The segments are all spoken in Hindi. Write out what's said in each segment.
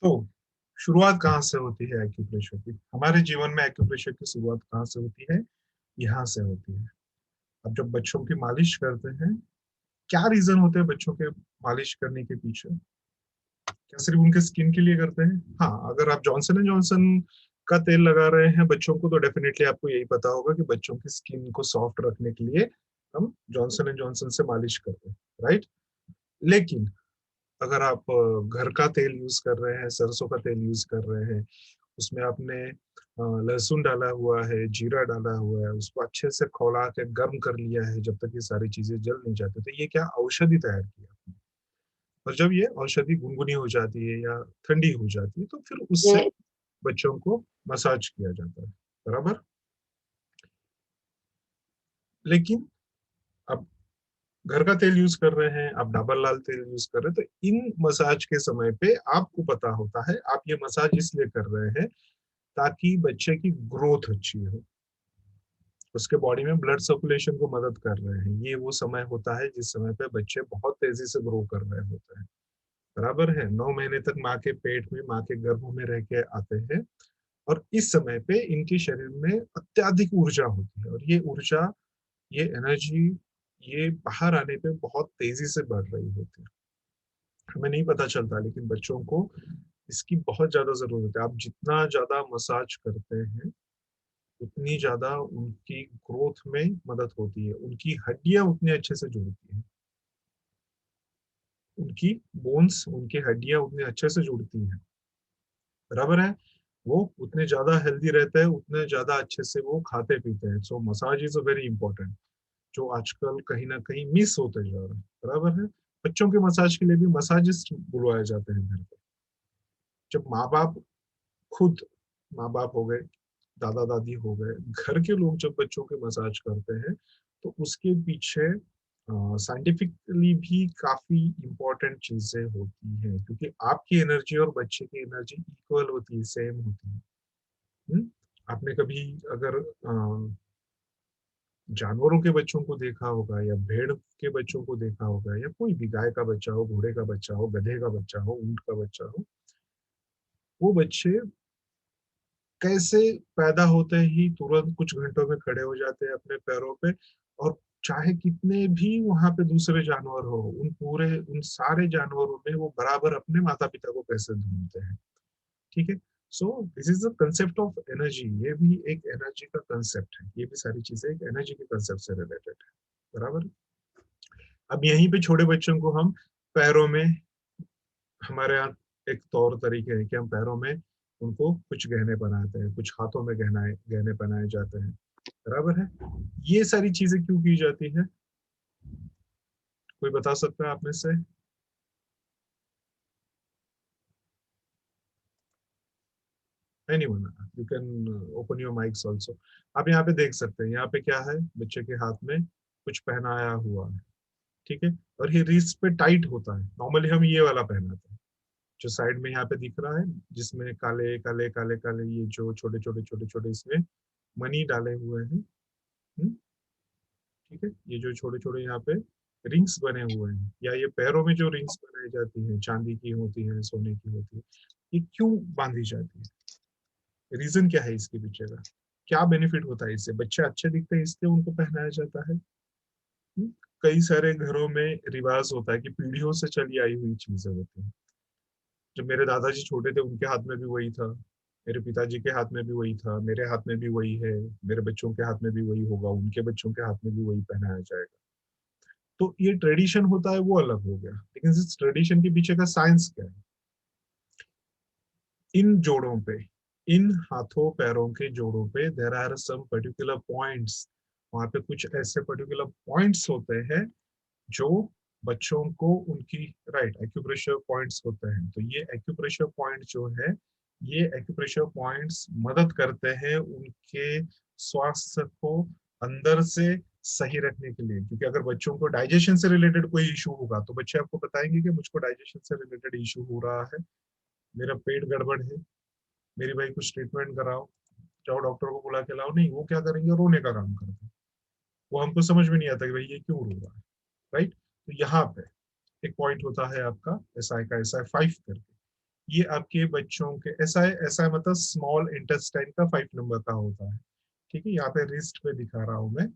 तो शुरुआत कहाँ से होती है एक्यूप्रेशर की? हमारे जीवन में एक्यूप्रेशर की शुरुआत कहाँ से होती है? यहाँ से होती है। अब जब बच्चों की मालिश करते हैं, क्या रीजन होते हैं बच्चों के मालिश करने के पीछे? क्या सिर्फ उनके स्किन के लिए करते हैं? हाँ, अगर आप जॉनसन एंड जॉनसन का तेल लगा रहे हैं बच्चों को, तो डेफिनेटली आपको यही पता होगा कि बच्चों की स्किन को सॉफ्ट रखने के लिए हम जॉनसन एंड जॉनसन से मालिश करते हैं, राइट? लेकिन अगर आप घर का तेल यूज कर रहे हैं, सरसों का तेल यूज कर रहे हैं, उसमें आपने लहसुन डाला हुआ है, जीरा डाला हुआ है, उसको अच्छे से खौला के गर्म कर लिया है जब तक ये सारी चीजें जल नहीं जाती, तो ये क्या औषधि तैयार की आपने। और जब ये औषधि गुनगुनी हो जाती है या ठंडी हो जाती है, तो फिर उससे यस। बच्चों को मसाज किया जाता है, बराबर। लेकिन अब घर का तेल यूज कर रहे हैं, आप डाबर लाल तेल यूज कर रहे हैं, तो इन मसाज के समय पे आपको पता होता है आप ये मसाज इसलिए कर रहे हैं ताकि बच्चे की ग्रोथ अच्छी हो, उसके बॉडी में ब्लड सर्कुलेशन को मदद कर रहे हैं। ये वो समय होता है जिस समय पे बच्चे बहुत तेजी से ग्रो कर रहे होते हैं, बराबर है। 9 महीने तक माँ के पेट में, माँ के गर्भ में रह के आते हैं, और इस समय पे इनके शरीर में अत्यधिक ऊर्जा होती है, और ये ऊर्जा, ये एनर्जी, ये बाहर आने पे बहुत तेजी से बढ़ रही होती है। हमें नहीं पता चलता, लेकिन बच्चों को इसकी बहुत ज्यादा जरूरत है। आप जितना ज्यादा मसाज करते हैं, उतनी ज्यादा उनकी ग्रोथ में मदद होती है, उनकी हड्डियां उतने अच्छे से जुड़ती हैं, उनकी बोन्स, उनकी हड्डियां उतने अच्छे से जुड़ती हैं, बराबर है। वो उतने ज्यादा हेल्दी रहते हैं, उतने ज्यादा अच्छे से वो खाते पीते हैं। So massage is a very important, जो आजकल कहीं ना कहीं मिस होते जा रहा है, बराबर है। बच्चों के मसाज के लिए भी मसाजिस्ट बुलवाए जाते हैं घर पे। जब माँ बाप खुद, माँ बाप हो गए, दादा दादी हो गए, घर के लोग जब बच्चों के मसाज करते हैं, तो उसके पीछे साइंटिफिकली भी काफी इंपॉर्टेंट चीजें होती हैं, क्योंकि आपकी एनर्जी और बच्चे की एनर्जी इक्वल होती है, सेम होती है। हम्म? आपने कभी अगर जानवरों के बच्चों को देखा होगा, या भेड़ के बच्चों को देखा होगा, या कोई भी गाय का बच्चा हो, घोड़े का बच्चा हो, गधे का बच्चा हो, ऊंट का बच्चा हो, वो बच्चे कैसे पैदा होते ही तुरंत कुछ घंटों में खड़े हो जाते हैं अपने पैरों पे, और चाहे कितने भी वहां पे दूसरे जानवर हो, उन सारे जानवरों में वो बराबर अपने माता पिता को कैसे ढूंढते हैं। ठीक है। So this is the concept of energy, ये भी एक एनर्जी का कंसेप्ट है, ये भी सारी चीजें एक एनर्जी के कंसेप्ट से रिलेटेड है, बराबर। अब यहीं पे छोटे बच्चों को हम पैरों में, हमारे यहाँ एक तौर तरीके है कि हम पैरों में उनको कुछ गहने पहनाते हैं, कुछ हाथों में गहनाए गहने पहनाए जाते हैं, बराबर है। ये सारी चीजें क्यों की जाती है? कोई बता सकता है आप में से? Anyone, you can open your mics also. आप यहाँ पे देख सकते हैं, यहाँ पे क्या है, बच्चे के हाथ में कुछ पहनाया हुआ है, ठीक है। और ये रिस्ट पे टाइट होता है, नॉर्मली हम ये वाला पहनाते हैं, जो साइड में यहाँ पे दिख रहा है, जिसमें काले काले काले काले ये जो छोटे छोटे छोटे छोटे इसमें मनी डाले हुए हैं। हम्म, ठीक है। ये जो छोटे छोटे यहाँ पे रिंग्स बने हुए हैं, या ये पैरों में जो रिंग्स बनाई जाती हैं, चांदी की होती है, सोने की होती है, ये क्यों बांधी जाती है? रीजन क्या है इसके पीछे का? क्या बेनिफिट होता है इससे? बच्चे अच्छे दिखते हैं इसलिए उनको पहनाया जाता है। हम्म, कई सारे घरों में रिवाज होता है कि पीढ़ियों से चली आई हुई चीजें होती हैं। जब मेरे दादाजी छोटे थे, उनके हाथ में भी वही था, मेरे पिताजी के हाथ में भी वही था, मेरे हाथ में भी वही है, मेरे बच्चों के हाथ में भी वही होगा, उनके बच्चों के हाथ में भी वही पहनाया जाएगा। तो ये ट्रेडिशन होता है, वो अलग हो गया, लेकिन इस ट्रेडिशन के पीछे का साइंस क्या है? इन जोड़ों पे, इन हाथों पैरों के जोड़ों पे there are some particular points, वहां पे कुछ ऐसे पर्टिकुलर पॉइंट्स होते हैं जो बच्चों को उनकी, राइट, एक्यूप्रेशर पॉइंट्स होते हैं। तो ये एक्यूप्रेशर पॉइंट जो है, ये एक्यूप्रेशर पॉइंट्स मदद करते हैं उनके स्वास्थ्य को अंदर से सही रखने के लिए। क्योंकि अगर बच्चों को डाइजेशन से रिलेटेड कोई इशू होगा, तो बच्चे आपको बताएंगे कि मुझको डाइजेशन से रिलेटेड इशू हो रहा है, मेरा पेट गड़बड़ है, मेरी भाई कुछ ट्रीटमेंट कराओ, जाओ डॉक्टर को बुला के लाओ। नहीं, वो क्या करेंगे, रोने का काम करते हैं। वो हमको समझ में नहीं आता कि भाई ये क्यों रो रहा है, राइट। तो यहाँ पे एक पॉइंट होता है आपका एसआई का, एसआई 5 करके, ये आपके बच्चों के ऐसा मतलब स्मॉल इंटेस्टाइन का 5 नंबर का होता है। ठीक है, यहाँ पे रिस्ट पे दिखा रहा हूं मैं,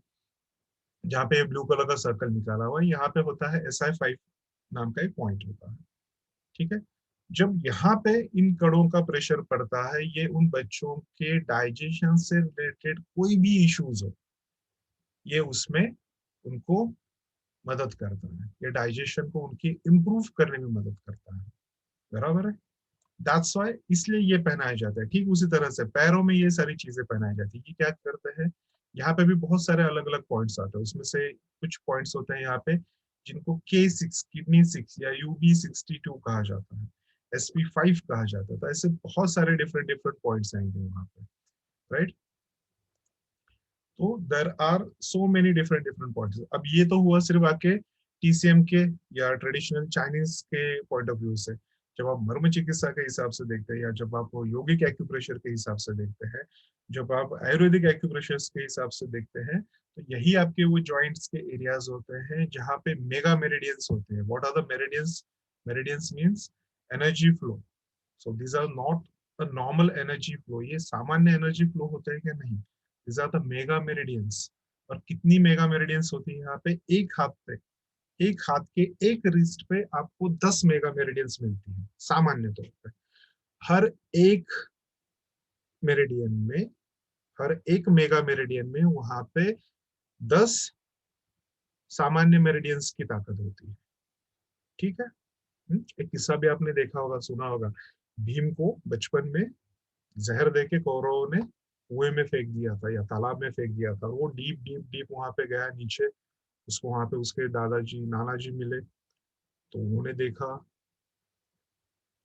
जहाँ पे ब्लू कलर का सर्कल निकाला हुआ है, यहाँ पे होता है SI5 नाम का एक पॉइंट होता है। ठीक है, जब यहाँ पे इन कणों का प्रेशर पड़ता है, ये उन बच्चों के डाइजेशन से रिलेटेड कोई भी इश्यूज हो, ये उसमें उनको मदद करता है, ये डाइजेशन को उनकी इम्प्रूव करने में मदद करता है। बराबर है, दैट्स वाई इसलिए ये पहनाया जाता है। ठीक उसी तरह से पैरों में ये सारी चीजें पहनाई जाती है। ये क्या करते हैं, यहाँ पे भी बहुत सारे अलग अलग पॉइंट्स आते हैं, उसमें से कुछ पॉइंट्स होते हैं यहाँ पे जिनको K6 किडनी 6 या UB62 कहा जाता है, SP5 कहा जाता है। तो ऐसे बहुत सारे डिफरेंट डिफरेंट पॉइंट्स आएंगे वहां पे, राइट। तो there are so many different different points. अब ये तो हुआ सिर्फ आपके TCM के या ट्रेडिशनल चाइनीज के पॉइंट ऑफ व्यू से। जब आप मर्म चिकित्सा के हिसाब से देखते हैं, या जब आप योगिक एक्यूप्रेशर के हिसाब से देखते हैं, जब आप आयुर्वेदिक एक्यूप्रेशर के हिसाब से देखते हैं, तो यही आपके वो जॉइंट्स के एरियाज होते हैं जहाँ पे मेगा मेरिडियंस होते हैं। What are the meridians? Meridians means energy flow. So these are not a normal energy flow, ये सामान्य एनर्जी फ्लो होते हैं क्या? नहीं, these are the mega meridians. और कितनी मेगा मेरिडियंस होती है यहाँ पे? एक हाथ पे, एक हाथ के एक रिस्ट पे आपको 10 मेगा मेरिडियंस मिलती है सामान्य तौर पे। हर एक मेरिडियन में, हर एक मेगा मेरिडियन में वहां पे 10 सामान्य मेरिडियंस की ताकत होती है। ठीक है। एक किस्सा भी आपने देखा होगा, सुना होगा, भीम को बचपन में जहर देके कौरवों ने कुएं में फेंक दिया था या तालाब में फेंक दिया था। वो डीप डीप डीप वहां पे गया नीचे, उसको वहां पे उसके दादाजी नाना जी मिले, तो उन्होंने देखा,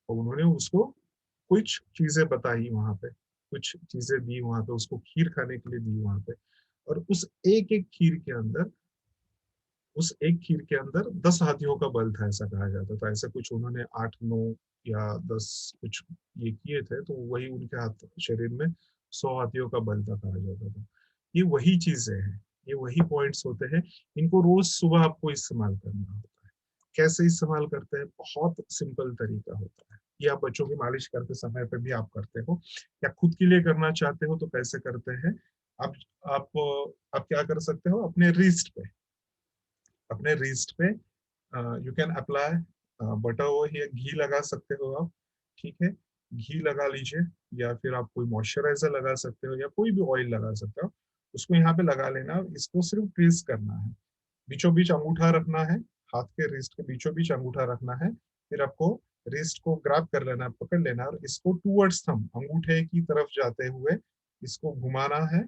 और उन्होंने उसको कुछ चीजें बताई वहां पे, कुछ चीजें दी वहां पे, उसको खीर खाने के लिए दी वहां पे। और उस एक एक खीर के अंदर, उस एक खीर के अंदर 10 हाथियों का बल था, ऐसा कहा जाता था। ऐसा कुछ उन्होंने 8 9 या 10 कुछ ये किए थे, तो वही उनके हाथ शरीर में 100 हाथियों का बल था, कहा जाता था। ये वही चीजें हैं, ये वही पॉइंट्स होते हैं। इनको रोज सुबह आपको इस्तेमाल करना होता है। कैसे इस्तेमाल करते हैं? बहुत सिंपल तरीका होता है। ये आप बच्चों की मालिश करते समय पे भी आप करते हो, या खुद के लिए करना चाहते हो तो कैसे करते हैं? आप आप क्या कर सकते हो? अपने रिस्ट पे, अपने रिस्ट पे you can apply butter over here, घी लगा सकते हो आप। ठीक है, घी लगा लीजिए, या फिर आप कोई मॉइस्चराइजर लगा सकते हो, या कोई भी ऑयल लगा सकते हो। उसको यहाँ पे लगा लेना, इसको सिर्फ ट्विस्ट करना है। बीचों बीच अंगूठा रखना है, हाथ के रिस्ट के बीचों बीच अंगूठा रखना है। फिर आपको रिस्ट को ग्रैब कर लेना है, पकड़ लेना है, और इसको टूवर्ड्स थंब, अंगूठे की तरफ जाते हुए इसको घुमाना है।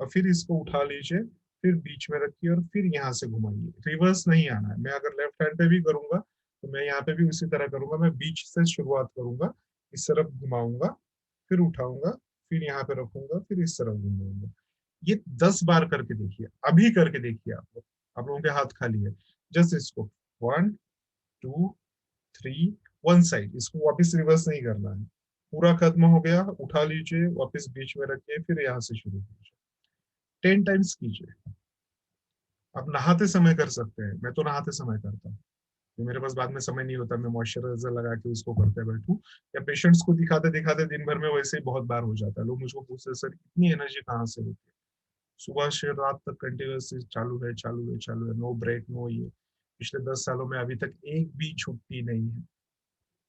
और फिर इसको उठा लीजिए, फिर बीच में रखिए, और फिर यहाँ से घुमाइए। रिवर्स नहीं आना है। मैं अगर लेफ्ट हैंड पे भी करूंगा तो मैं यहाँ पे भी उसी तरह करूंगा। मैं बीच से शुरुआत करूंगा, इस तरफ घुमाऊंगा, फिर उठाऊंगा, फिर यहाँ पे रखूंगा, फिर इस तरफ घुमाऊंगा। ये 10 बार करके देखिए, अभी करके देखिए। आप लोगों के हाथ खाली है, जस्ट इसको 1 2 3, वन साइड, इसको वापस रिवर्स नहीं करना है। पूरा खत्म हो गया, उठा लीजिए, वापस बीच में रखिए, फिर यहाँ से शुरू कीजिए। 10 टाइम्स कीजिए। आप नहाते समय कर सकते हैं, मैं तो नहाते समय करता हूँ, तो मेरे पास बाद में समय नहीं होता, मैं मॉइस्चराइजर लगा के उसको करते बैठूं, या पेशेंट्स को दिखाते दिखाते दिन भर में वैसे ही बहुत बार हो जाता है। लोग मुझको पूछते हैं, सर इतनी एनर्जी कहाँ से होती है? सुबह से रात तक कंटिन्यूसली चालू है, चालू है, चालू है, नो ब्रेक, नो ये। पिछले 10 सालों में अभी तक एक भी छुट्टी नहीं है।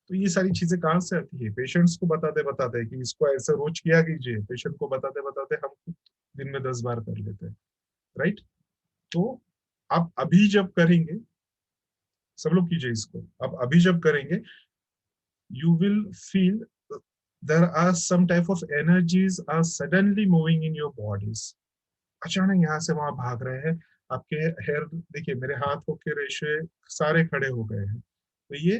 तो ये सारी चीजें कहाँ से आती है? पेशेंट्स को बताते बताते कि इसको ऐसे रोज किया कीजिए, पेशेंट को बताते बताते हम खुद दिन में 10 बार कर लेते हैं, राइट। तो आप अभी जब करेंगे, सब लोग कीजिए इसको, आप अभी जब करेंगे, you will feel there are some type of energies are suddenly moving in your bodies। अचानक यहाँ से वहां भाग रहे हैं आपके हेयर। देखिए मेरे हाथों के रेशे सारे खड़े हो गए हैं, तो ये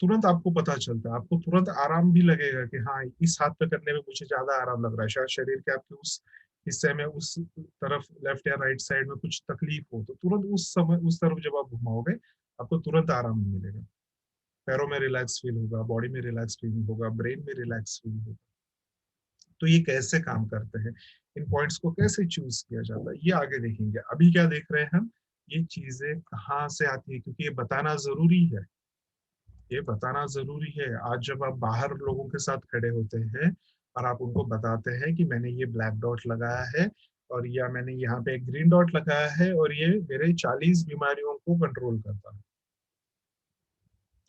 तुरंत आपको पता चलता है, आपको तुरंत आराम भी लगेगा कि हाँ इस हाथ पे करने में मुझे ज्यादा आराम लग रहा है। शायद शरीर के आपके उस हिस्से में, उस तरफ लेफ्ट या राइट साइड में कुछ तकलीफ हो, तो तुरंत उस समय उस तरफ जब आप घुमाओगे, आपको तुरंत आराम मिलेगा। पैरों में रिलैक्स फील होगा, बॉडी में रिलैक्स फील होगा, ब्रेन में रिलैक्स फील होगा। तो ये कैसे काम करते हैं, इन पॉइंट्स को कैसे चूज किया जाता है, ये आगे देखेंगे। अभी क्या देख रहे हैं हम, ये चीजें कहाँ से आती है, क्योंकि ये बताना जरूरी है। ये बताना जरूरी है। आज जब आप बाहर लोगों के साथ खड़े होते हैं और आप उनको बताते हैं कि मैंने ये ब्लैक डॉट लगाया है और या मैंने यहाँ पे एक ग्रीन डॉट लगाया है और ये मेरे 40 बीमारियों को कंट्रोल करता है,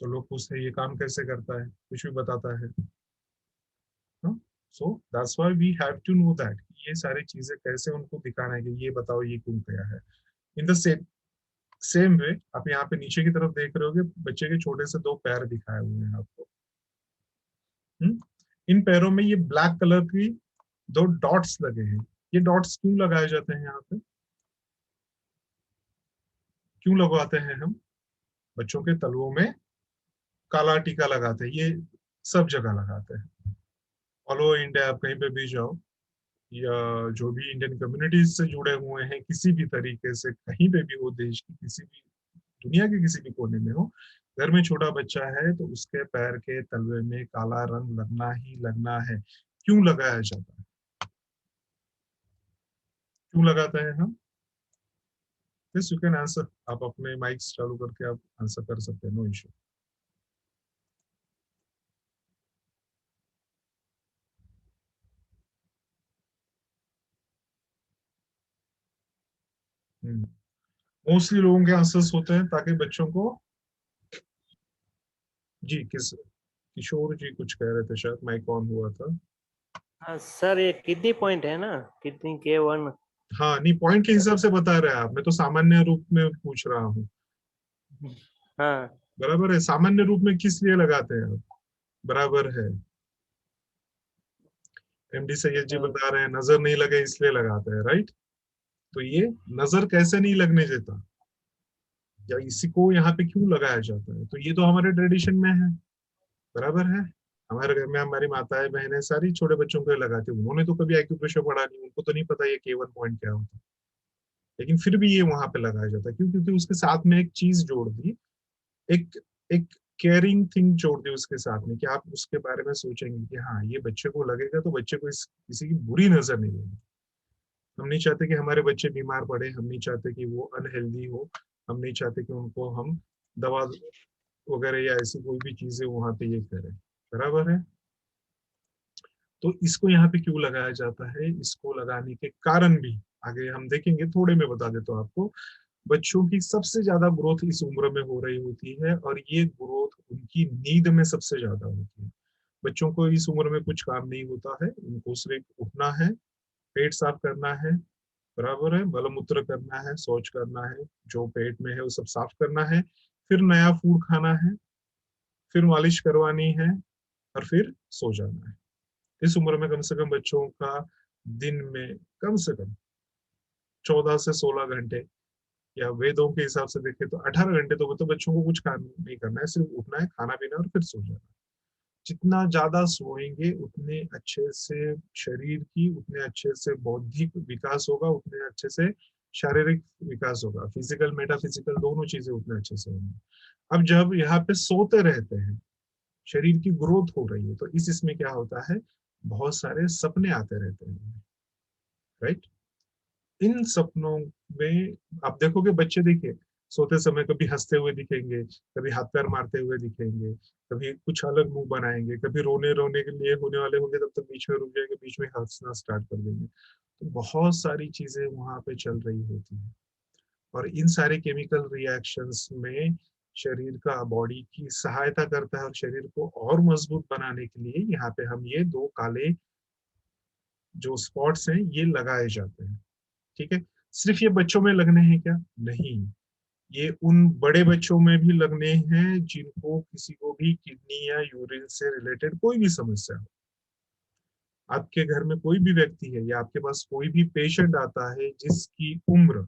तो लोग पूछते हैं ये काम कैसे करता है, कुछ भी बताता है। So that's why we have to know that ये सारी चीजें कैसे उनको दिखाना है कि ये बताओ ये क्यों किया है। In the same same way आप यहाँ पे नीचे की तरफ देख रहे होगे, बच्चे के छोटे से दो पैर दिखाए हुए हैं आपको। इन पैरों में ये ब्लैक कलर की दो डॉट्स लगे हैं। ये डॉट्स क्यों लगाए जाते हैं यहाँ पे, क्यों लगवाते हैं हम? बच्चों के तलवों में काला टीका लगाते हैं, ये सब जगह लगाते हैं। ऑल ओवर इंडिया आप कहीं पे भी जाओ, या जो भी इंडियन कम्युनिटीज से जुड़े हुए हैं किसी भी तरीके से, कहीं पे भी हो, देश की किसी भी, दुनिया के किसी भी कोने में हो, घर में छोटा बच्चा है तो उसके पैर के तलवे में काला रंग लगना ही लगना है। क्यों लगाया जाता है, क्यों लगाते हैं हम? यस यू कैन आंसर, आप अपने माइक्स चालू करके आप आंसर कर सकते हैं, नो इशू। मोस्टली लोगों के आंसर्स होते हैं ताकि बच्चों को, जी किस, किशोर जी कुछ कह रहे थे शायद, माइक ऑन हुआ था। हाँ सर, ये किडनी पॉइंट है ना, किडनी K1। हाँ नहीं, पॉइंट के हिसाब से बता रहे हैं आप, मैं तो सामान्य रूप में पूछ रहा हूँ। हाँ। बराबर है, सामान्य रूप में किस लिए लगाते हैं आप? बराबर है, एमडी सैयद जी तो बता रहे हैं नजर नहीं लगे इसलिए लगाते हैं, राइट। तो ये नजर कैसे नहीं लगने देता, या इसी को यहाँ पे क्यों लगाया जाता है, तो ये तो हमारे ट्रेडिशन में है। बराबर है, हमारे घर में हमारी माताएं बहनें सारी छोटे बच्चों को लगाती, उन्होंने तो कभी एक्यूप्रेशर पढ़ा नहीं, उनको तो नहीं पता ये K1 पॉइंट क्या होता है, लेकिन फिर भी ये वहां पे लगाया जाता है। क्यों? क्योंकि उसके साथ में एक चीज जोड़ दी, एक एक केयरिंग थिंग जोड़ दी उसके साथ में, कि आप उसके बारे में सोचेंगे कि हाँ ये बच्चे को लगेगा तो बच्चे को इस किसी की बुरी नजर नहीं लगेगी। हम नहीं चाहते कि हमारे बच्चे बीमार पड़े, हम नहीं चाहते कि वो अनहेल्दी हो, हम नहीं चाहते कि उनको हम दवा वगैरह या ऐसी कोई भी चीजें वहां पे ये करें। बराबर है, तो इसको यहाँ पे क्यों लगाया जाता है, इसको लगाने के कारण भी आगे हम देखेंगे, थोड़े में बता देता हूँ आपको। बच्चों की सबसे ज्यादा ग्रोथ इस उम्र में हो रही होती है और ये ग्रोथ उनकी नींद में सबसे ज्यादा होती है। बच्चों को इस उम्र में कुछ काम नहीं होता है, उनको सिर्फ उठना है, पेट साफ करना है, बराबर है, मलमूत्र करना है, शौच करना है, जो पेट में है वो सब साफ करना है, फिर नया फूड खाना है, फिर मालिश करवानी है और फिर सो जाना है। इस उम्र में कम से कम बच्चों का दिन में कम से कम 14 से 16 घंटे, या वेदों के हिसाब से देखें तो 18 घंटे, तो बच्चों को कुछ काम नहीं करना है, सिर्फ उठना है, खाना पीना और फिर सो जाना है। जितना ज्यादा सोएंगे उतने अच्छे से शरीर की, उतने अच्छे से बौद्धिक विकास होगा, उतने अच्छे से शारीरिक विकास होगा, फिजिकल मेटाफिजिकल दोनों चीजें उतने अच्छे से होंगी। अब जब यहाँ पे सोते रहते हैं, शरीर की ग्रोथ हो रही है, तो इस इसमें क्या होता है, बहुत सारे सपने आते रहते हैं, राइट। इन सपनों में आप देखोगे बच्चे, देखिए सोते समय कभी हंसते हुए दिखेंगे, कभी हाथ पैर मारते हुए दिखेंगे, कभी कुछ अलग मुंह बनाएंगे, कभी रोने रोने के लिए होने वाले होंगे तब तक बीच में रुक जाएंगे, बीच में हंसना स्टार्ट कर देंगे। तो बहुत सारी चीजें वहां पे चल रही होती है, और इन सारे केमिकल रिएक्शंस में शरीर का, बॉडी की सहायता करता है, और शरीर को और मजबूत बनाने के लिए यहाँ पे हम ये दो काले जो स्पॉट्स हैं ये लगाए जाते हैं। ठीक है, सिर्फ ये बच्चों में लगने हैं क्या? नहीं, ये उन बड़े बच्चों में भी लगने हैं जिनको किसी को भी किडनी या यूरिन से रिलेटेड कोई भी समस्या हो। आपके घर में कोई भी व्यक्ति है या आपके पास कोई भी पेशेंट आता है जिसकी उम्र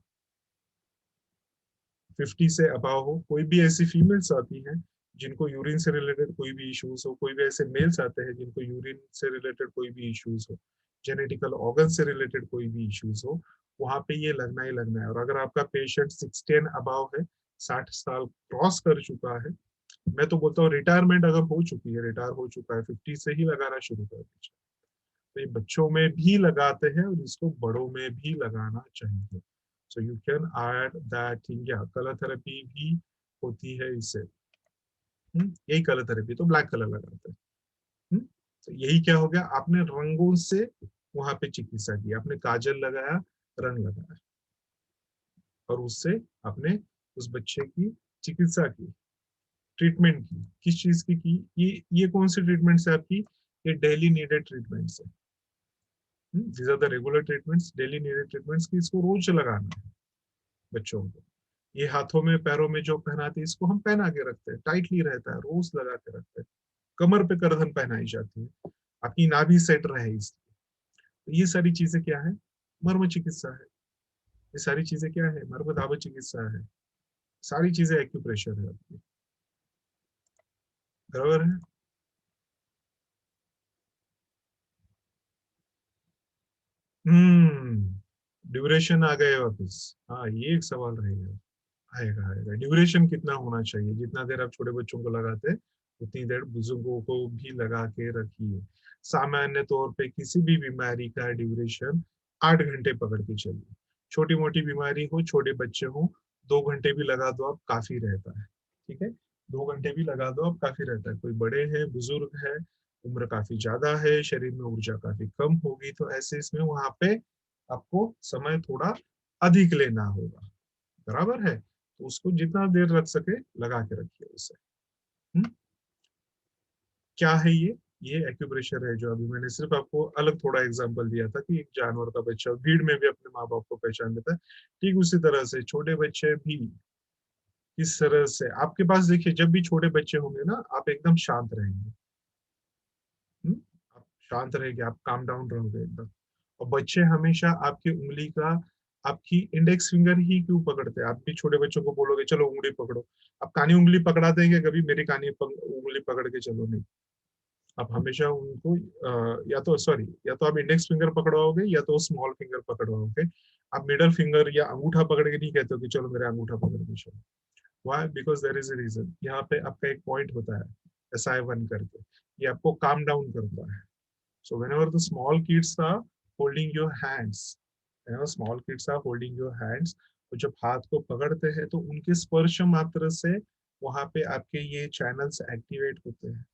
50 से अबाव हो, कोई भी ऐसी फीमेल्स आती हैं जिनको यूरिन से रिलेटेड कोई भी इश्यूज हो, कोई भी ऐसे मेल्स आते हैं जिनको यूरिन से रिलेटेड कोई भी इश्यूज हो, जेनेटिकल ऑर्गन से रिलेटेड कोई भी इश्यूज हो, वहां पे ये लगना ही लगना है। और अगर आपका पेशेंट 60 एंड अबाव है, 60 साल क्रॉस कर चुका है, मैं तो बोलता हूँ रिटायरमेंट अगर हो चुकी है, रिटायर हो चुका है, 50 से ही लगाना शुरू कर दीजिए। तो ये बच्चों में भी लगाते हैं और इसको बड़ों में भी लगाना चाहिए। So you can add that thing, या कलर थेरेपी भी होती है इससे। यही कलर थेरेपी, तो ब्लैक कलर लगाते हैं। तो यही क्या हो गया, आपने रंगों से वहां पे चिकित्सा की, आपने काजल लगाया, रंग लगाया, और उससे आपने उस बच्चे की चिकित्सा की, ट्रीटमेंट की। किस चीज की? ये कौन सी ट्रीटमेंट है आपकी? ये डेली नीडेड ट्रीटमेंट्स है। These are the regular treatments, daily needed treatments की इसको रोज लगाना है बच्चों को। ये हाथों में पैरों में जो पहनाते हैं इसको हम पहना के रखते हैं, टाइटली रहता है, रोज लगा के रखते हैं। कमर पे करधन पहनाई जाती है, आपकी नाभि सेट रहे इसलिए। तो ये सारी चीजें क्या है? मर्म चिकित्सा है। ये सारी चीजें क्या है? मर्म दावा चिकित्सा है। सारी चीजें एक्यूप्रेशर है आपकी, बराबर है। ड्यूरेशन आ गए वापस। हाँ, ये एक सवाल रहेगा। आएगा आएगा, ड्यूरेशन कितना होना चाहिए? जितना देर आप छोटे बच्चों को लगाते हैं उतनी देर बुजुर्गों को भी लगा के रखिए। सामान्य तौर पे किसी भी बीमारी का ड्यूरेशन 8 घंटे पकड़ के चलिए। छोटी मोटी बीमारी हो, छोटे बच्चे हो, 2 घंटे भी लगा दो आप, काफी रहता है। ठीक है, 2 घंटे भी लगा दो आप, काफी रहता है। कोई बड़े हैं, बुजुर्ग है, उम्र काफी ज्यादा है, शरीर में ऊर्जा काफी कम होगी, तो ऐसे इसमें वहां पे आपको समय थोड़ा अधिक लेना होगा, बराबर है। तो उसको जितना देर रख सके लगा के रखिए उसे। हम्म? क्या है ये एक्यूप्रेशर है, जो अभी मैंने सिर्फ आपको अलग थोड़ा एग्जांपल दिया था कि एक जानवर का बच्चा भीड़ में भी अपने माँ बाप को पहचान लेता है। ठीक उसी तरह से छोटे बच्चे भी इस तरह से आपके पास देखिए, जब भी छोटे बच्चे होंगे ना, आप एकदम शांत रहेंगे। हम्म? आप शांत रहेंगे, आप काम डाउन रहोगे एकदम। और बच्चे हमेशा आपकी उंगली का, आपकी इंडेक्स फिंगर ही क्यों पकड़ते हैं? आप भी छोटे बच्चों को बोलोगे चलो उंगली पकड़ो, आप कानी उंगली पकड़ा देंगे कभी? मेरी उंगली पकड़ के चलो, नहीं। आप हमेशा उनको या तो सॉरी, या तो आप इंडेक्स फिंगर पकड़वाओगे या तो स्मॉल फिंगर पकड़वाओगे। आप मिडल फिंगर या अंगूठा पकड़ के नहीं कहते हो कि चलो मेरा अंगूठा पकड़ के चलो। Why? Because there is a reason. यहाँ पे आपका एक पॉइंट होता है SI1 करके, ये आपको काम डाउन करता है। So whenever the small kids are holding your hands, small kids are holding your hands, तो जब हाथ को पकड़ते हैं तो उनके स्पर्श मात्र से वहां पे आपके ये चैनल्स एक्टिवेट होते हैं।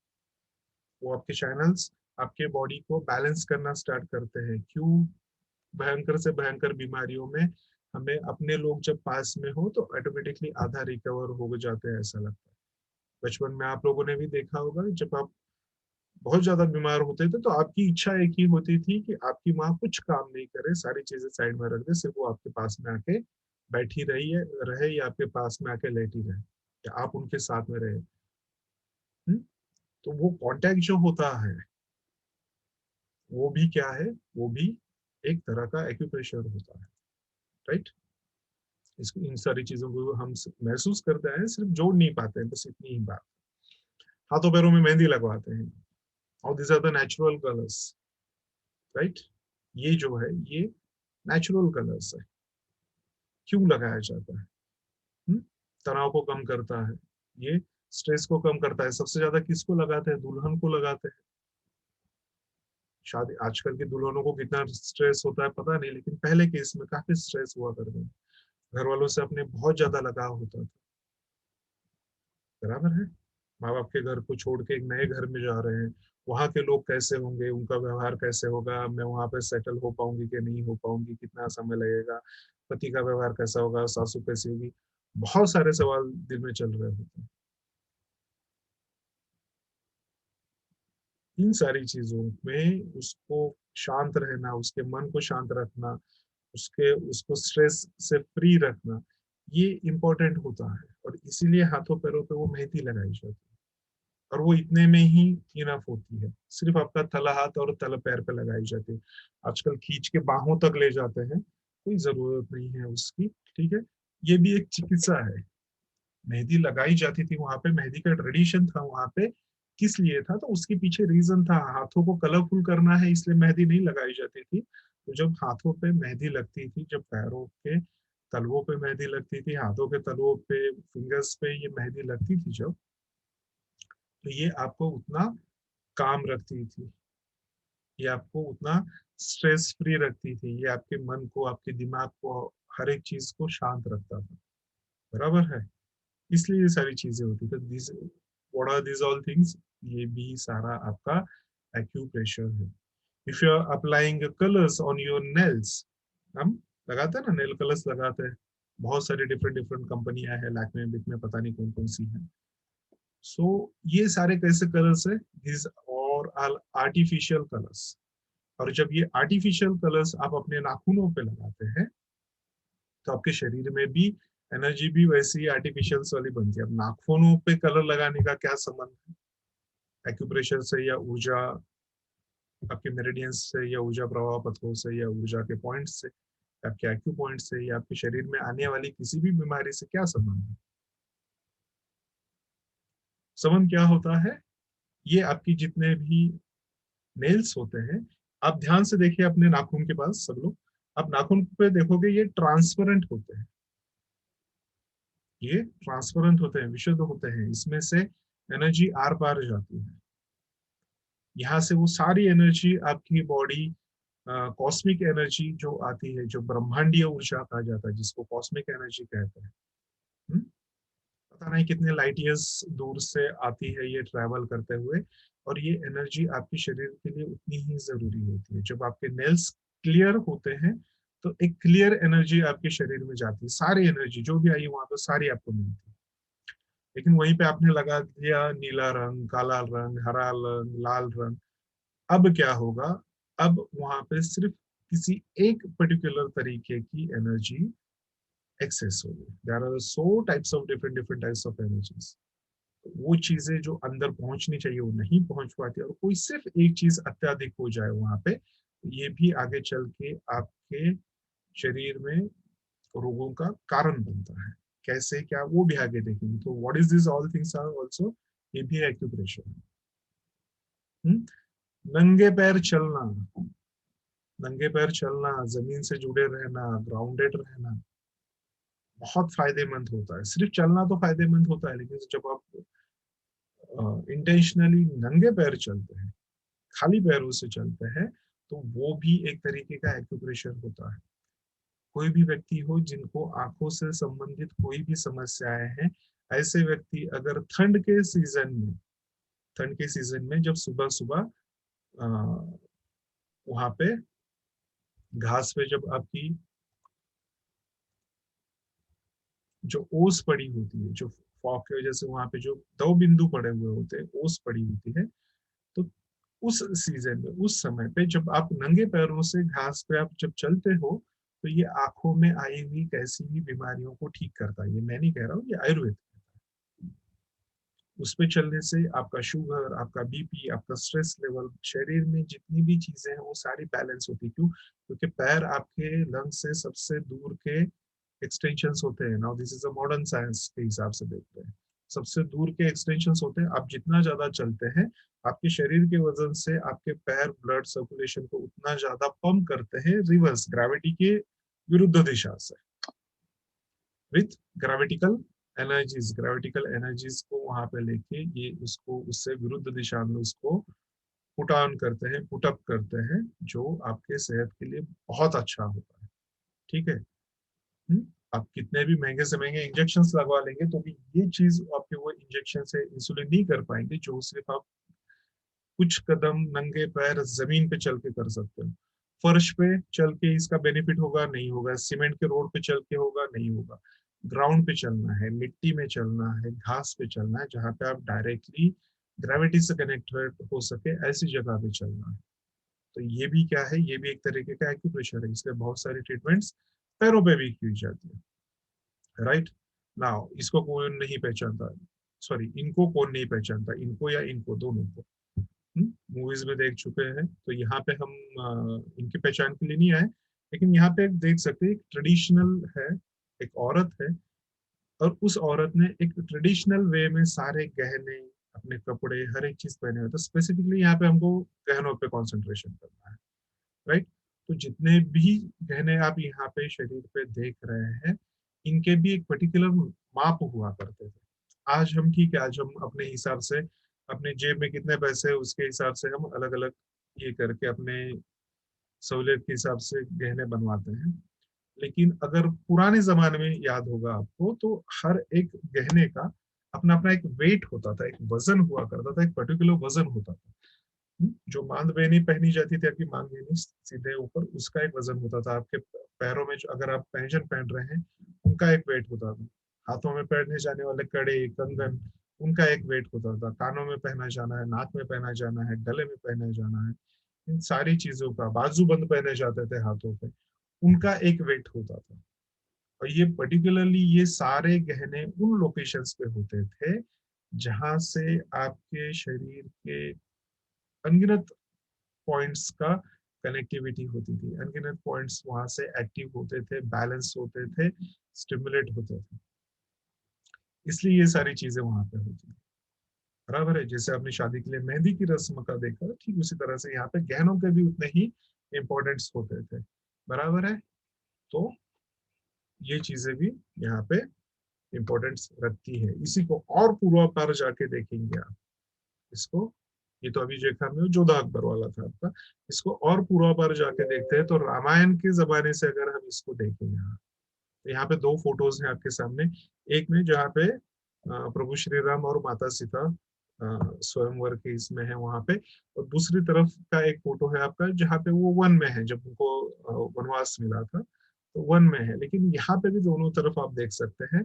वो आपके चैनल्स आपके बॉडी को बैलेंस करना स्टार्ट करते हैं। क्यों? भयंकर से भयंकर बीमारियों में हमें अपने लोग जब पास में हो तो ऑटोमेटिकली आधा रिकवर हो जाते हैं, ऐसा लगता है। बचपन में आप लोगों ने भी देखा होगा, जब आप बहुत ज्यादा बीमार होते थे तो आपकी इच्छा एक ही होती थी कि आपकी माँ कुछ काम नहीं करे, सारी चीजें साइड में रख दे, सिर्फ वो आपके पास में आके बैठी रही है, रहे, या आपके पास में आके लेटी रहे, या आप उनके साथ में रहे। तो वो कांटेक्ट जो होता है वो भी क्या है? वो भी एक तरह का एक्यूप्रेशर होता है, राइट। इसको, इन सारी चीजों को हम महसूस करते हैं, सिर्फ जोड़ नहीं पाते हैं, बस इतनी ही बात। हाथों पैरों में मेहंदी लगवाते हैं, और this are the natural colours, right. ये जो है ये नेचुरल कलर्स है। क्यों लगाया जाता है? हुँ? तनाव को कम करता है, ये स्ट्रेस को कम करता है। सबसे ज्यादा किसको लगाते हैं? दुल्हन को लगाते हैं। शादी, आजकल के दुल्हनों को कितना स्ट्रेस होता है पता नहीं, लेकिन पहले के इसमें काफी स्ट्रेस हुआ करता है। घर वालों से अपने बहुत ज्यादा लगाव होता था, बराबर है। माँ बाप के घर को छोड़ के एक नए घर में जा रहे हैं, वहां के लोग कैसे होंगे, उनका व्यवहार कैसे होगा, मैं वहां पे सेटल हो पाऊंगी कि नहीं हो पाऊंगी, कितना समय लगेगा, पति का व्यवहार कैसा होगा, सासू कैसी होगी, बहुत सारे सवाल दिल में चल रहे होते हैं। इन सारी चीजों में उसको शांत रहना, उसके मन को शांत रखना, उसके उसको स्ट्रेस से फ्री रखना, ये इम्पोर्टेंट होता है। और इसीलिए हाथों पैरों पे वो मेहंदी लगाई जाती है, और वो इतने में ही इनफ होती है। सिर्फ आपका तला हाथ और तल पैर पे लगाई जाती है। आजकल खींच के बाहों तक ले जाते हैं, कोई जरूरत नहीं है उसकी। ठीक है, ये भी एक चिकित्सा है। मेहंदी लगाई जाती थी वहां पे, मेहंदी का ट्रेडिशन था वहां पे, किस लिए था? तो उसके पीछे रीजन था, हाथों को कलरफुल करना है, इसलिए मेहंदी नहीं लगाई जाती थी। तो जब हाथों पे मेहंदी लगती थी, जब पैरों के तलवों पे मेहंदी लगती थी, हाथों के तलवों पे, फिंगर्स पे ये मेहंदी लगती थी जब, तो ये आपको उतना काम रखती थी, ये आपको उतना स्ट्रेस फ्री रखती थी, ये आपके मन को, आपके दिमाग को, हर एक चीज को शांत रखता था, बराबर है। इसलिए ये सारी चीजें होती थी। What are these all things? ये भी सारा आपका एक्यूप्रेशर है। If you are applying colours on your nails, हम लगाते हैं ना, नेल कलर्स लगाते हैं, बहुत सारी डिफरेंट डिफरेंट कंपनियां हैं, लैक्मे बिक में पता नहीं कौन कौन सी हैं। सो ये सारे कैसे कलर्स है? दिस और आर्टिफिशियल कलर्स। और जब ये आर्टिफिशियल कलर्स आप अपने नाखूनों पे लगाते हैं तो आपके शरीर में भी एनर्जी भी वैसी ही आर्टिफिशियल वाली बनती है। अब नाखूनों पे कलर लगाने का क्या संबंध है एक्यूप्रेशर से, या ऊर्जा आपके मेरिडियंस से, या ऊर्जा प्रवाह पथों से, या ऊर्जा के पॉइंट से, आपके एक्यू पॉइंट से, या आपके शरीर में आने वाली किसी भी बीमारी से क्या संबंध है? संबंध क्या होता है? ये आपकी जितने भी नेल्स होते हैं, आप ध्यान से देखिए अपने नाखून के पास सब लोग, आप नाखून पे देखोगे ये ट्रांसपेरेंट होते हैं, ये ट्रांसपेरेंट होते हैं, विशुद्ध होते हैं, इसमें से एनर्जी आर पार जाती है। यहाँ से वो सारी एनर्जी आपकी बॉडी, कॉस्मिक एनर्जी जो आती है, जो ब्रह्मांडीय ऊर्जा कहा जाता है, जिसको कॉस्मिक एनर्जी कहते हैं, हम्म? पता नहीं कितने लाइट ईयर्स दूर से आती है ये ट्रैवल करते हुए, और ये एनर्जी आपके शरीर के लिए उतनी ही जरूरी होती है। जब आपके नेल्स क्लियर होते हैं तो एक क्लियर एनर्जी आपके शरीर में जाती है, सारी एनर्जी जो भी आई वहां पर सारी आपको मिलती है। लेकिन वहीं पे आपने लगा दिया नीला रंग, काला रंग, हरा रंग, लाल रंग, अब क्या होगा? अब वहां पे सिर्फ किसी एक पर्टिकुलर तरीके की एनर्जी एक्सेस होगी। There are so types of different different types of energies. वो चीजें जो अंदर पहुंचनी चाहिए वो नहीं पहुंच पाती, और कोई सिर्फ एक चीज अत्याधिक हो जाए वहां पे, ये भी आगे चल के आपके शरीर में रोगों का कारण बनता है। कैसे क्या वो भी आगे देखेंगे। तो what is this all things are also, ये भी एक्यूप्रेशर है। नंगे पैर चलना, नंगे पैर चलना, जमीन से जुड़े रहना, ग्राउंडेड रहना बहुत फायदेमंद होता है। सिर्फ चलना तो फायदेमंद होता है, लेकिन जब आप इंटेंशनली नंगे पैर चलते हैं, खाली पैरों से चलते हैं, तो वो भी एक तरीके का एक्यूप्रेशर होता है। कोई भी व्यक्ति हो जिनको आंखों से संबंधित कोई भी समस्याएं हैं, ऐसे व्यक्ति अगर ठंड के सीजन में जब सुबह सुबह वहां पे घास पे जब आपकी जो ओस पड़ी होती है, जो फॉग की वजह से वहां पे जो दो बिंदु पड़े हुए होते हैं, ओस पड़ी होती है, तो उस सीजन में, उस समय पे जब आप नंगे पैरों से घास पे आप जब चलते हो, तो ये आंखों में आई हुई कैसी भी बीमारियों को ठीक करता है। ये मैं नहीं कह रहा हूँ, ये आयुर्वेद। उस पे चलने से आपका शुगर, आपका बीपी, आपका स्ट्रेस लेवल, शरीर में जितनी भी चीजें हैं वो सारी बैलेंस होती है। क्यों? क्योंकि पैर आपके लंग से सबसे दूर के एक्सटेंशंस होते हैं। Now this is a modern science के हिसाब से देखते हैं, सबसे दूर के एक्सटेंशंस होते हैं। आप जितना ज्यादा चलते हैं, आपके शरीर के वजन से आपके पैर ब्लड सर्कुलेशन को उतना ज्यादा पंप करते हैं, रिवर्स ग्रेविटी के विरुद्ध दिशा से, विथ ग्रेविटिकल एनर्जीज को वहां पे लेके ये उसको उससे विरुद्ध दिशा में उसको पुट ऑन करते हैं, पुट अप करते हैं, जो आपके सेहत के लिए बहुत अच्छा होता है। ठीक है। हम्म? आप कितने भी महंगे से महंगे इंजेक्शन लगवा लेंगे तो भी ये चीज आपके वो इंजेक्शन से इंसुलिन नहीं कर पाएंगे, जो सिर्फ आप कुछ कदम नंगे पैर जमीन पे चल के कर सकते हो। फर्श पे चल के इसका बेनिफिट होगा? नहीं होगा। सीमेंट के रोड पे चल के होगा? नहीं होगा। ग्राउंड पे चलना है, मिट्टी में चलना है, घास पे चलना है, जहाँ पे आप डायरेक्टली ग्रेविटी से कनेक्टेड हो सके, ऐसी जगह पे चलना है। तो ये भी क्या है? ये भी एक तरीके का एक्यूप्रेशर है। इसलिए बहुत सारी ट्रीटमेंट्स पैरों पे भी की जाती है। राइट नाउ इसको कौन नहीं पहचानता? सॉरी, इनको कौन नहीं पहचानता? इनको या इनको, दोनों को। मूवीज में देख चुके हैं, तो यहाँ पे हम इनकी पहचान के लिए नहीं आए, लेकिन यहाँ पे देख सकते हैं एक ट्रेडिशनल है, एक औरत है, और उस औरत ने एक ट्रेडिशनल वे में सारे गहने, अपने कपड़े, हर एक चीज पहने हुए। तो स्पेसिफिकली यहाँ पे हमको गहनों पे कंसंट्रेशन करना है। राइट। तो जितने भी गहने आप यहाँ पे शरीर पे देख रहे हैं, इनके भी एक पर्टिकुलर माप हुआ करते थे। आज हम ठीक है, आज हम अपने हिसाब से, अपने जेब में कितने पैसे है उसके हिसाब से हम अलग अलग ये करके अपने सहूलियत के हिसाब से गहने बनवाते हैं। लेकिन अगर पुराने जमाने में याद होगा आपको, तो हर एक गहने का अपना अपना एक वेट होता था, एक वजन हुआ करता था, एक पर्टिकुलर वजन होता था। जो मांद बेनी पहनी जाती थी आपकी मांग बेनी सीधे ऊपर, उसका एक वजन होता था। आपके पैरों में जो अगर आप पैंजन पहन रहे हैं उनका एक वेट होता था। हाथों में पहने जाने वाले कड़े कंगन, उनका एक वेट होता था। कानों में पहना जाना है, नाक में पहना जाना है, गले में पहना जाना है, इन सारी चीजों का, बाजूबंद पहने जाते थे हाथों पे, उनका एक वेट होता था। और ये पर्टिकुलरली ये सारे गहने उन लोकेशंस पे होते थे जहां से आपके शरीर के अनगिनत पॉइंट्स का कनेक्टिविटी होती थी, अनगिनत पॉइंट्स वहां से एक्टिव होते थे, बैलेंस होते थे, स्टिमुलेट होते थे। इसलिए ये सारी चीजें वहां पे होती थी। बराबर है। जैसे आपने शादी के लिए मेहंदी की रस्म का देखा, ठीक उसी तरह से यहाँ पे गहनों के भी उतने ही इम्पोर्टेंस होते थे। बराबर है। तो ये चीजें भी यहाँ पे इम्पोर्टेंस रखती है। इसी को और पूर्वापार जाके देखेंगे आप इसको, ये तो अभी देखा हमने जोधा अकबर वाला था आपका, इसको और पूर्वापार जाके देखते हैं तो रामायण के जमाने से अगर हम इसको देखेंगे, तो यहाँ पे दो फोटोज हैं आपके सामने। एक में जहाँ पे प्रभु श्री राम और माता सीता स्वयंवर के इसमें है वहां पे, और दूसरी तरफ का एक फोटो है आपका जहाँ पे वो वन में है, जब उनको वनवास मिला था तो वन में है। लेकिन यहाँ पे भी दोनों तरफ आप देख सकते हैं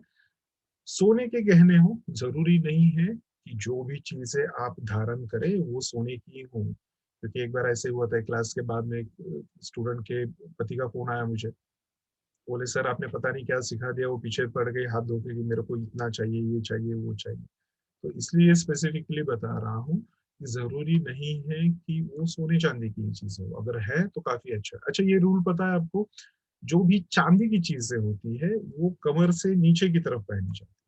सोने के गहने हो, जरूरी नहीं है कि जो भी चीजें आप धारण करें वो सोने की हो। क्योंकि एक बार ऐसे हुआ था क्लास के बाद में, एक स्टूडेंट के पति का फोन आया मुझे, बोले सर आपने पता नहीं क्या सिखा दिया, वो पीछे पड़ गए हाथ धो के कि मेरे को इतना चाहिए, ये चाहिए, वो चाहिए। तो इसलिए स्पेसिफिकली बता रहा हूँ कि जरूरी नहीं है कि वो सोने चांदी की चीजें हो, अगर है तो काफी अच्छा। अच्छा ये रूल पता है आपको, जो भी चांदी की चीजें होती है वो कमर से नीचे की तरफ पहनी जाती है।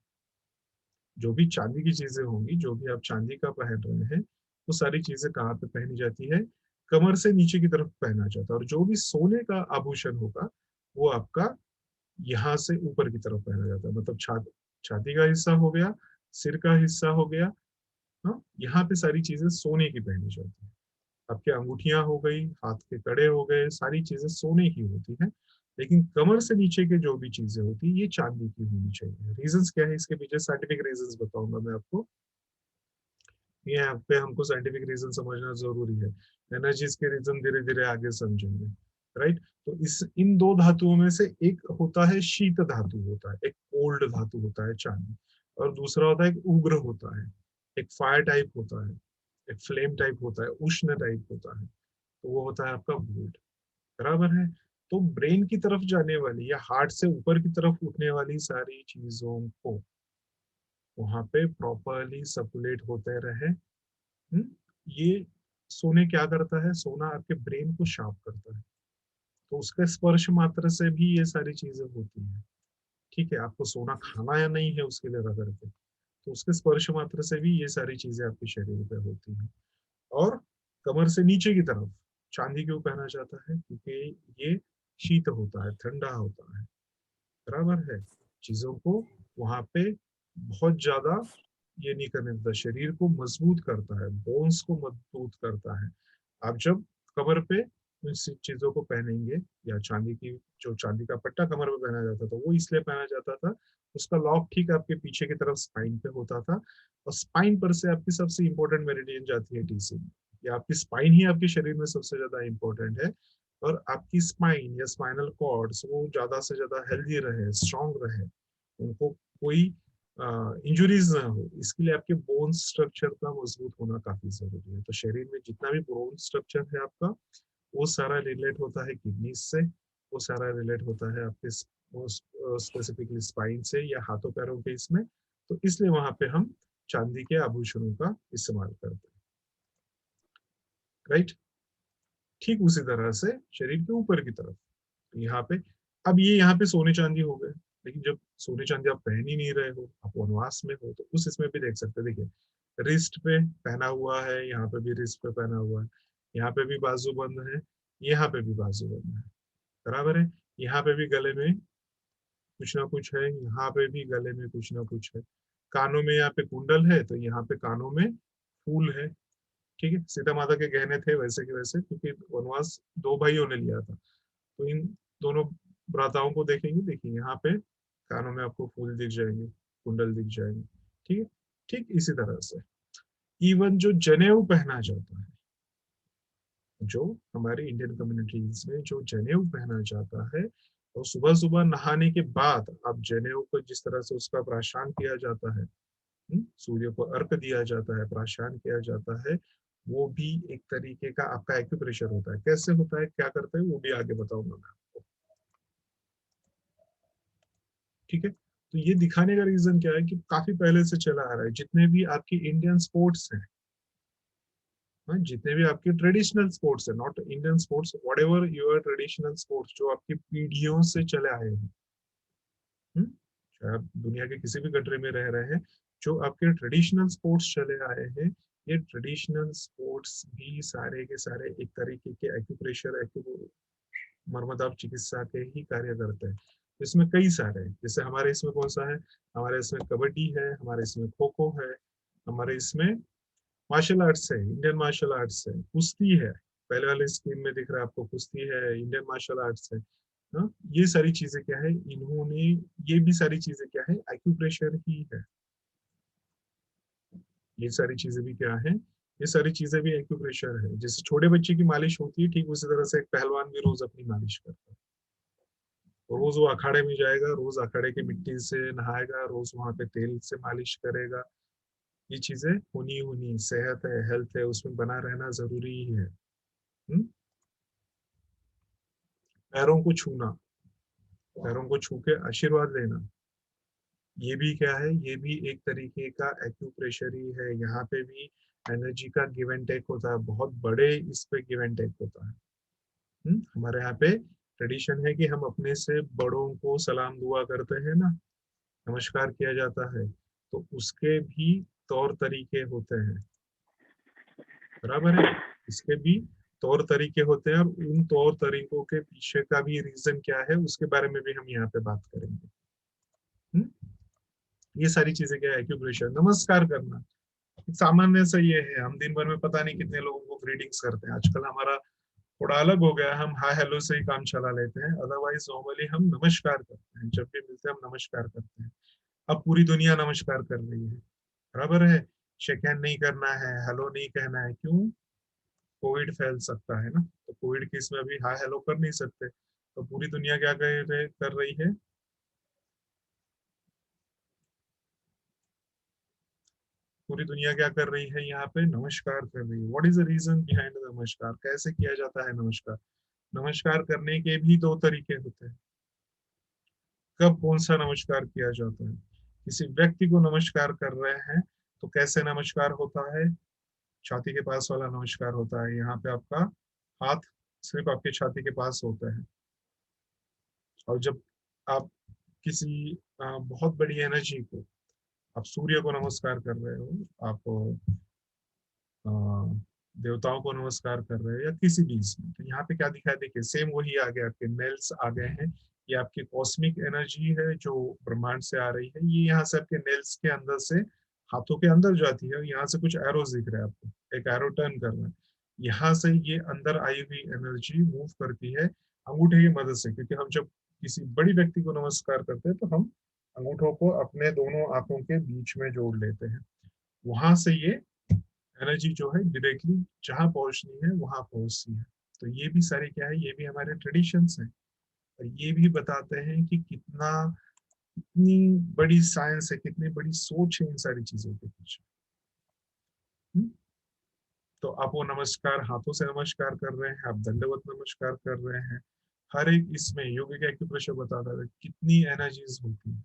जो भी चांदी की चीजें होंगी, जो भी आप चांदी का पहन रहे हैं, वो सारी चीजें कहाँ पे पहनी जाती है, कमर से नीचे की तरफ पहना जाता है। और जो भी सोने का आभूषण होगा वो आपका यहाँ से ऊपर की तरफ पहना जाता है। मतलब छाती का हिस्सा हो गया, सिर का हिस्सा हो गया, हाँ, यहाँ पे सारी चीजें सोने की पहनी जाती है। आपके अंगूठियां हो गई, हाथ के कड़े हो गए, सारी चीजें सोने की होती है। लेकिन कमर से नीचे के जो भी चीजें होती है ये चांदी की होनी चाहिए। रीजंस क्या है इसके पीछे, साइंटिफिक रीजंस बताऊंगा मैं आपको। ये यहाँ पे हमको साइंटिफिक रीजन समझना जरूरी है, एनर्जीज के रीजन धीरे धीरे आगे समझेंगे। राइट। तो इस इन दो धातुओं में से एक होता है शीत धातु, होता है एक कोल्ड धातु होता है चांदी, और दूसरा होता है एक उग्र होता है, एक फायर टाइप होता है, एक फ्लेम टाइप होता है, उष्ण टाइप होता है। तो वो होता है आपका वुड। बराबर है। तो ब्रेन की तरफ जाने वाली या हार्ट से ऊपर की तरफ उठने वाली सारी चीजों को वहां पे प्रॉपरली सर्कुलेट होते रहे। ये सोने क्या करता है, सोना आपके ब्रेन को शार्प करता है। तो उसके स्पर्श मात्र से भी ये सारी चीजें होती हैं। ठीक है, आपको सोना खाना या नहीं है उसके लिए रगड़ के, तो उसके स्पर्श मात्र से भी ये सारी चीजें आपके शरीर पे होती हैं। और कमर से नीचे की तरफ चांदी क्यों पहना जाता है, क्योंकि ये शीत होता है, ठंडा होता है। बराबर है। चीजों को वहां पे बहुत ज्यादा ये नहीं करने देता, शरीर को मजबूत करता है, बोन्स को मजबूत करता है। आप जब कमर पे उन चीजों को पहनेंगे, या चांदी की जो चांदी का पट्टा कमर पे पहना जाता था वो इसलिए पहना जाता था, उसका लॉक ठीक आपके पीछे की तरफ स्पाइन पे होता था, और स्पाइन पर से आपकी सबसे इंपॉर्टेंट मेरिडियन जाती है टीसी। या आपकी स्पाइन ही आपके शरीर में सबसे ज्यादा इंपॉर्टेंट है। और आपकी स्पाइन या स्पाइनल कॉर्ड्स वो ज्यादा से ज्यादा हेल्दी रहे, स्ट्रांग रहे, उनको कोई इंजुरीज ना हो, इसके लिए आपके बोन स्ट्रक्चर का मजबूत होना काफी जरूरी है। तो शरीर में जितना भी बोन स्ट्रक्चर है आपका, वो सारा रिलेट होता है किडनी से, वो सारा रिलेट होता है आपके स्पेसिफिकली स्पाइन से या हाथों पैरों के इसमें। तो इसलिए वहां पे हम चांदी के आभूषणों का इस्तेमाल करते हैं। राइट। ठीक उसी तरह से शरीर के ऊपर की तरफ यहाँ पे, अब ये यहाँ पे सोने चांदी हो गए, लेकिन जब सोने चांदी आप पहन ही नहीं रहे हो, आप वनवास में हो, तो उस इसमें भी देख सकते हैं। देखिए रिस्ट पे पहना हुआ है, यहाँ पे भी रिस्ट पे पहना हुआ है, यहाँ पे भी बाजू बंद है, यहाँ पे भी बाजू बंद है। बराबर है। यहाँ पे भी गले में कुछ ना कुछ है, यहाँ पे भी गले में कुछ ना कुछ है, कानों में यहाँ पे कुंडल है तो यहाँ पे कानों में फूल है। ठीक है, सीता माता के गहने थे वैसे के वैसे, क्योंकि वनवास दो भाइयों ने लिया था। तो इन दोनों भ्राताओं को देखेंगे, देखिए यहाँ पे कानों में आपको फूल दिख जाएंगे, कुंडल दिख जाएंगे। ठीक है, ठीक इसी तरह से इवन जो जनेऊ पहना जाता है, जो हमारी इंडियन कम्युनिटीज में जो जनेऊ पहना जाता है, और सुबह सुबह नहाने के बाद आप जनेऊ को जिस तरह से उसका प्राशान किया जाता है, सूर्य को अर्घ दिया जाता है, प्राशान किया जाता है, वो भी एक तरीके का आपका एक्यूप्रेशर होता है। कैसे होता है, क्या करते हैं, वो भी आगे बताऊंगा मैं आपको। ठीक है, तो ये दिखाने का रीजन क्या है कि काफी पहले से चला आ रहा है, जितने भी आपकी इंडियन स्पोर्ट्स हैं, हाँ, जितने भी आपके ट्रेडिशनल स्पोर्ट्स है, not Indian sports, what ever your traditional sports जो आपकी पीढ़ियों से चले आए हैं, चाहे आप दुनिया के किसी भी कंट्री में रह रहे हैं, जो आपके ट्रेडिशनल स्पोर्ट्स चले आए हैं, ये ट्रेडिशनल स्पोर्ट्स भी सारे के सारे एक तरीके के एक्यूप्रेशर मर्मदाप चिकित्सा के ही कार्य करते हैं। तो इसमें कई सारे हैं, जैसे हमारे इसमें कौन सा है, हमारे इसमें कबड्डी है, हमारे इसमें खो खो है, हमारे इसमें मार्शल आर्ट्स है, इंडियन मार्शल आर्ट्स है, कुश्ती है, पहले वाले स्क्रीन में दिख रहा है आपको, कुश्ती है, इंडियन मार्शल आर्ट्स है। हाँ, ये सारी चीजें क्या है, इन्होंने, ये भी सारी चीजें क्या है, एक्यूप्रेशर ही है। ये सारी चीजें भी क्या है, ये सारी चीजें भी एक्यूप्रेशर है। जैसे छोटे बच्चे की मालिश होती है, ठीक उसी तरह से एक पहलवान भी रोज अपनी मालिश करता है। रोज वो अखाड़े में जाएगा, रोज अखाड़े की मिट्टी से नहाएगा, रोज वहां पे तेल से मालिश करेगा। ये चीजें होनी होनी, सेहत है, हेल्थ है, उसमें बना रहना जरूरी ही है। हम्म? पैरों को छूना, पैरों को छू के आशीर्वाद लेना, ये भी क्या है, ये भी एक तरीके का एक्यूप्रेशर ही है। यहाँ पे भी एनर्जी का गिव एंड टेक होता है, बहुत बड़े इस पे गिव एंड टेक होता है। हमारे यहाँ पे ट्रेडिशन है कि हम अपने से बड़ों को सलाम दुआ करते हैं ना, नमस्कार किया जाता है, तो उसके भी तौर तरीके होते हैं, बराबर है, इसके भी तौर तरीके होते हैं, और उन तौर तरीकों के पीछे का भी रीजन क्या है, उसके बारे में भी हम यहाँ पे बात करेंगे। हम्म? ये सारी चीजें क्या है, एक्यूप्रेशर, नमस्कार करना सामान्य सा ये है। हम दिन भर में पता नहीं कितने लोगों को ग्रीटिंग्स करते हैं, आजकल हमारा थोड़ा अलग हो गया, हम हाय हेलो से ही काम चला लेते हैं, अदरवाइज नॉर्मली हम नमस्कार करते हैं, जब भी मिलते हैं हम नमस्कार करते हैं। अब पूरी दुनिया नमस्कार कर रही है, बराबर है, शेक हैंड नहीं करना है, हेलो नहीं कहना है, क्यों, कोविड फैल सकता है ना, तो कोविड केस में अभी हाय हेलो कर नहीं सकते, तो पूरी दुनिया क्या कर रही है, पूरी दुनिया क्या कर रही है, यहाँ पे नमस्कार कर रही है। What is the reason behind नमस्कार, कैसे किया जाता है नमस्कार। नमस्कार करने के भी दो तरीके होते हैं। कब कौन सा नमस्कार किया जाता है, किसी व्यक्ति को नमस्कार कर रहे हैं तो कैसे नमस्कार होता है, छाती के पास वाला नमस्कार होता है, यहाँ पे आपका हाथ सिर्फ आपके छाती के पास होता है। और जब आप किसी बहुत बड़ी एनर्जी को, आप सूर्य को नमस्कार कर रहे हो, आप अ, देवताओं को नमस्कार कर रहे हैं, या किसी भी इसमें, तो यहाँ पे क्या दिखा है, देखिए सेम वही आ गया, आपके नेल्स आ गए हैं, ये आपकी कॉस्मिक एनर्जी है जो ब्रह्मांड से आ रही है, ये यहाँ से आपके नेल्स के अंदर से हाथों के अंदर जाती है, और यहाँ से कुछ एरोज दिख रहे हैं आपको, एक एरो टर्न कर रहा है, यहाँ से ये अंदर आई हुई एनर्जी मूव करती है अंगूठे की मदद से, क्योंकि हम जब किसी बड़ी व्यक्ति को नमस्कार करते हैं तो हम अंगूठों को अपने दोनों आंखों के बीच में जोड़ लेते हैं, वहां से ये एनर्जी जो है डायरेक्टली जहां पहुंचनी है वहां पहुंचती है। तो ये भी सारे क्या है, ये भी हमारे ट्रेडिशंस हैं, और ये भी बताते हैं कि कितना, कितनी बड़ी साइंस है, कितनी बड़ी सोच है इन सारी चीजों के पीछे। हम्म? तो आप वो नमस्कार हाथों से नमस्कार कर रहे हैं, आप दंडवत नमस्कार कर रहे हैं, हर एक इसमें योगी का एक्यूप्रेशर बताता है कितनी एनर्जीज होती है।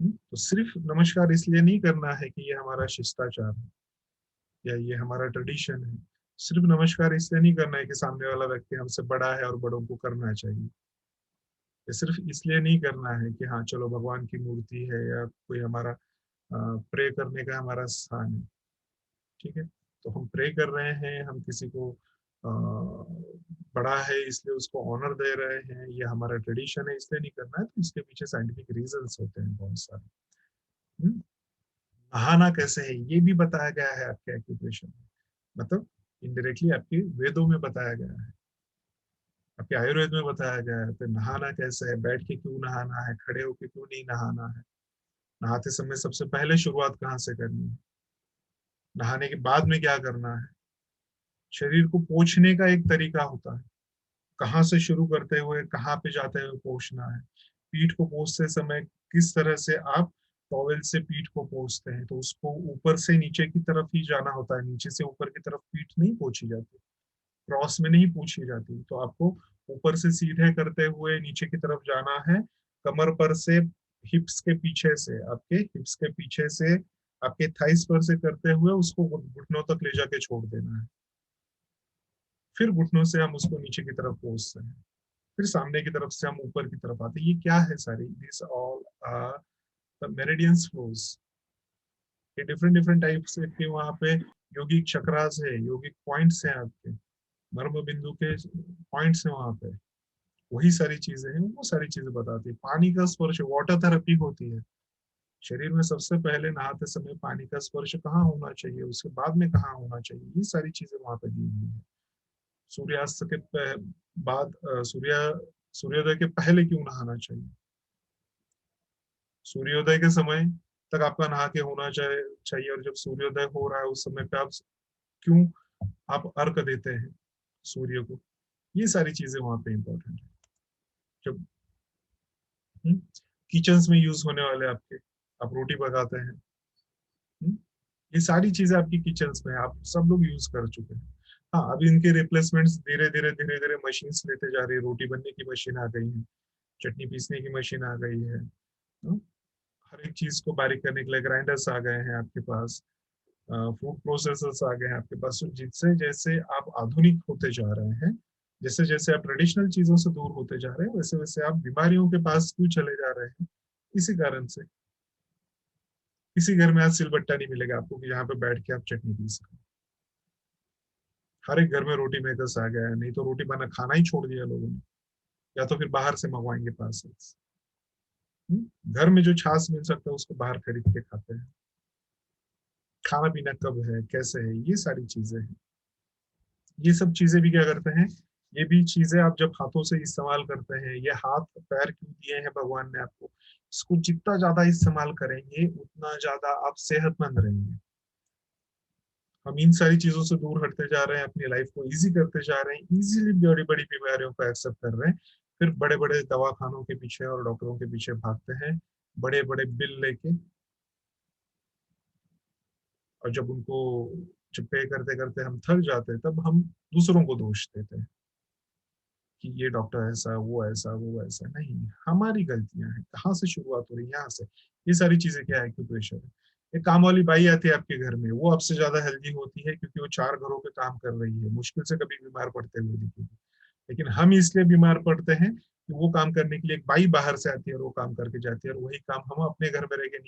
तो सिर्फ नमस्कार इसलिए नहीं करना है कि ये हमारा शिष्टाचार है या ये हमारा ट्रेडिशन है, सिर्फ नमस्कार इसलिए नहीं करना है कि सामने वाला व्यक्ति हमसे बड़ा है और बड़ों को करना चाहिए, ये सिर्फ इसलिए नहीं करना है कि हाँ चलो भगवान की मूर्ति है या कोई हमारा प्रे करने का हमारा स्थान है, ठीक है, तो हम प्रे कर रहे हैं, हम किसी को बड़ा है इसलिए उसको ऑनर दे रहे हैं, ये हमारा ट्रेडिशन है इसलिए नहीं करना है, तो इसके पीछे साइंटिफिक रीजंस होते हैं बहुत सारे। हम्म? नहाना कैसे है ये भी बताया गया है आपके एक्यूप्रेशर में, मतलब इनडायरेक्टली आपके वेदों में बताया गया है, आपके आयुर्वेद में बताया गया है, तो नहाना कैसे है, बैठ के क्यों नहाना है, खड़े होके क्यों नहीं नहाना है, नहाते समय सबसे पहले शुरुआत कहाँ से करनी है, नहाने के बाद में क्या करना है, शरीर को पोंछने का एक तरीका होता है, कहाँ से शुरू करते हुए कहाँ पे जाते हुए पोंछना है। पीठ को पोंछते समय किस तरह से आप टॉवेल से पीठ को पोंछते हैं, तो उसको ऊपर से नीचे की तरफ ही जाना होता है, नीचे से ऊपर की तरफ पीठ नहीं पोंछी जाती, क्रॉस में नहीं पूछी जाती। तो आपको ऊपर से सीधे करते हुए नीचे की तरफ जाना है, कमर पर से, हिप्स के पीछे से, आपके हिप्स के पीछे से आपके थाइस पर से करते हुए उसको घुटनों तक ले जाके छोड़ देना है, फिर घुटनों से हम उसको नीचे की तरफ पोंछते हैं, फिर सामने की तरफ से हम ऊपर की तरफ आते हैं। ये क्या है सारी, this all are the meridians flows. ये डिफरेंट डिफरेंट टाइप्स के वहाँ पे योगिक चक्रास है, योगिक पॉइंट्स हैं, आपके मर्म बिंदु के पॉइंट्स हैं वहाँ पे, वही सारी चीजें हैं, वो सारी चीजें बताती है। पानी का स्पर्श, वाटर थेरेपी होती है। शरीर में सबसे पहले नहाते समय पानी का स्पर्श कहाँ होना चाहिए, उसके बाद में कहाँ होना चाहिए, ये सारी चीजें वहां पे दी हुई है। सूर्यास्त के बाद सूर्योदय के पहले क्यों नहाना चाहिए, सूर्योदय के समय तक आपका नहा के होना चाहिए, और जब सूर्योदय हो रहा है उस समय पे आप क्यों आप अर्घ देते हैं सूर्य को, ये सारी चीजें वहां पे इंपॉर्टेंट है। जब किचन्स में यूज होने वाले आपके, आप रोटी पकाते हैं, हम्म, ये सारी चीजें आपकी किचन्स में आप सब लोग यूज कर चुके हैं। हाँ, अभी इनके रिप्लेसमेंट्स धीरे धीरे मशीन्स लेते जा रही है, रोटी बनने की मशीन आ गई है, चटनी पीसने की मशीन आ गई है, हर एक चीज को बारीक करने के लिए ग्राइंडर्स आ गए हैं आपके पास, फूड प्रोसेसर्स आ गए हैं आपके पास। तो जिससे जैसे आप आधुनिक होते जा रहे हैं, जैसे जैसे आप ट्रेडिशनल चीजों से दूर होते जा रहे हैं, वैसे वैसे आप बीमारियों के पास क्यों चले जा रहे हैं, इसी कारण से। किसी घर में आज सिलबट्टा नहीं मिलेगा आपको कि यहाँ पे बैठ के आप चटनी पी सकें। हर एक घर में रोटी मेकर्स आ गया है, नहीं तो रोटी बना खाना ही छोड़ दिया लोगों ने, या तो फिर बाहर से मंगवाएंगे पार्सल्स। घर में जो छाछ मिल सकता है उसको बाहर खरीद के खाते हैं। खाना पीना कब है, कैसे है, ये सारी चीजें हैं। ये सब चीजें भी क्या करते हैं, ये भी चीजें आप जब हाथों से इस्तेमाल करते हैं, ये हाथ पैर क्यों दिए हैं भगवान ने आपको, इसको जितना ज्यादा इस्तेमाल करेंगे उतना ज्यादा आप सेहतमंद रहेंगे। हम इन सारी चीजों से दूर हटते जा रहे हैं, अपनी लाइफ को इजी करते जा रहे हैं, इजीली बड़ी बड़ी बीमारियों को एक्सेप्ट कर रहे हैं, फिर बड़े बड़े दवाखानों के पीछे और डॉक्टरों के पीछे भागते हैं, बड़े बड़े बिल लेके। और जब उनको, जब पे करते करते हम थक जाते हैं, तब हम दूसरों को दोष देते हैं कि ये डॉक्टर ऐसा, वो ऐसा, वो ऐसा। नहीं, हमारी गलतियां हैं, कहाँ से शुरुआत हो रही है, यहाँ से। ये सारी चीजें क्या है, एक्यूप्रेशर है। एक काम वाली बाई आती है आपके घर में, वो आपसे ज्यादा हेल्दी होती है क्योंकि वो 4 घरों पे काम कर रही है, मुश्किल से कभी बीमार पड़ते हुए दिखेगी। लेकिन हम इसलिए बीमार पड़ते हैं कि वो काम करने के लिए एक बाई बाहर से आती है और वो काम करके जाती है, और वही काम हम अपने घर में रह के